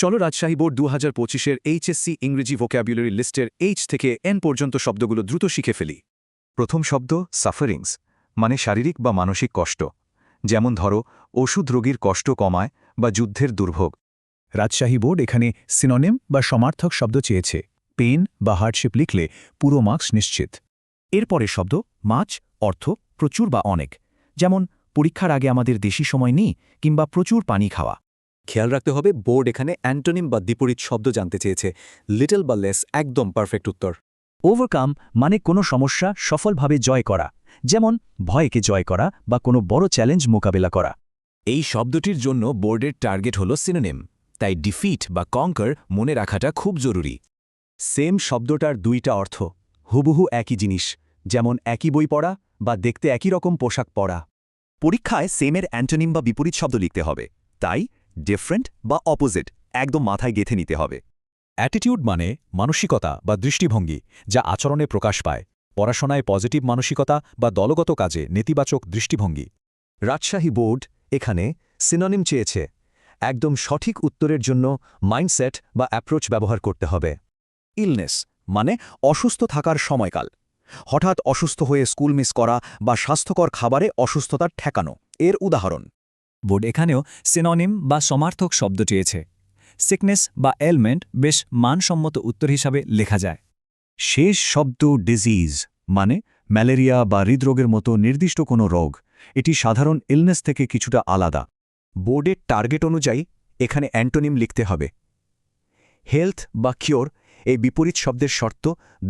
চলো Rajshahi board 2025-এর HSC ইংরেজি vocabulary লিস্টের এইচ থেকে এন পর্যন্ত শব্দগুলো দ্রুত শিখে ফেলি। প্রথম শব্দ সাফারিংস, মানে শারীরিক বা মানসিক কষ্ট। যেমন ধরো, ওষুধ রোগীর কষ্ট কমায় বা যুদ্ধের দুর্ভোগ। রাজশাহী বোর্ড এখানে সিনোনিম বা সমার্থক শব্দ চেয়েছে। পেন বা হার্ডশিপ লিখলে পুরো মার্কস নিশ্চিত। এরপরে শব্দ মাছ, অর্থ প্রচুর বা অনেক, যেমন পরীক্ষার আগে আমাদের বেশি সময় নেই কিংবা প্রচুর পানি খাওয়া। খেয়াল রাখতে হবে, বোর্ড এখানে অ্যান্টোনিম বা বিপরীত শব্দ জানতে চেয়েছে। লিটল বা লেস একদম পারফেক্ট উত্তর। ওভারকাম মানে কোনো সমস্যা সফলভাবে জয় করা, যেমন ভয়কে জয় করা বা কোনো বড় চ্যালেঞ্জ মোকাবেলা করা। এই শব্দটির জন্য বোর্ডের টার্গেট হল সিনোনিম, তাই ডিফিট বা কঙ্কার মনে রাখাটা খুব জরুরি। সেম শব্দটার দুইটা অর্থ, হুবহু একই জিনিস, যেমন একই বই পড়া বা দেখতে একই রকম পোশাক পরা। পরীক্ষায় সেমের অ্যান্টোনিম বা বিপরীত শব্দ লিখতে হবে, তাই ডিফারেন্ট বা অপোজিট একদম মাথায় গেঁথে নিতে হবে। অ্যাটিটিউড মানে মানসিকতা বা দৃষ্টিভঙ্গি যা আচরণে প্রকাশ পায়। পড়াশোনায় পজিটিভ মানসিকতা বা দলগত কাজে নেতিবাচক দৃষ্টিভঙ্গি। রাজশাহী বোর্ড এখানে সিনোনিম চেয়েছে। একদম সঠিক উত্তরের জন্য মাইন্ডসেট বা অ্যাপ্রোচ ব্যবহার করতে হবে। ইলনেস মানে অসুস্থ থাকার সময়কাল, হঠাৎ অসুস্থ হয়ে স্কুল মিস করা বা স্বাস্থ্যকর খাবারে অসুস্থতার ঠেকানো এর উদাহরণ। বোর্ড এখানেও সিনোনিম বা সমার্থক শব্দ চেয়েছে। সিকনেস বা এলমেন্ট বেশ মানসম্মত উত্তর হিসাবে লেখা যায়। শেষ শব্দ ডিজিজ, মানে ম্যালেরিয়া বা হৃদরোগের মতো নির্দিষ্ট কোনো রোগ। এটি সাধারণ ইলনেস থেকে কিছুটা আলাদা। বোর্ডের টার্গেট অনুযায়ী এখানে অ্যান্টোনিম লিখতে হবে। হেলথ বা কিওর এই বিপরীত শব্দের শর্ত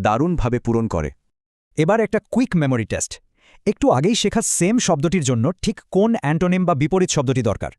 দারুণভাবে পূরণ করে। এবার একটা কুইক মেমোরি টেস্ট। একটু আগেই শেখা সেম শব্দটির জন্য ঠিক কোন অ্যান্টোনিম বা বিপরীত শব্দটি দরকার?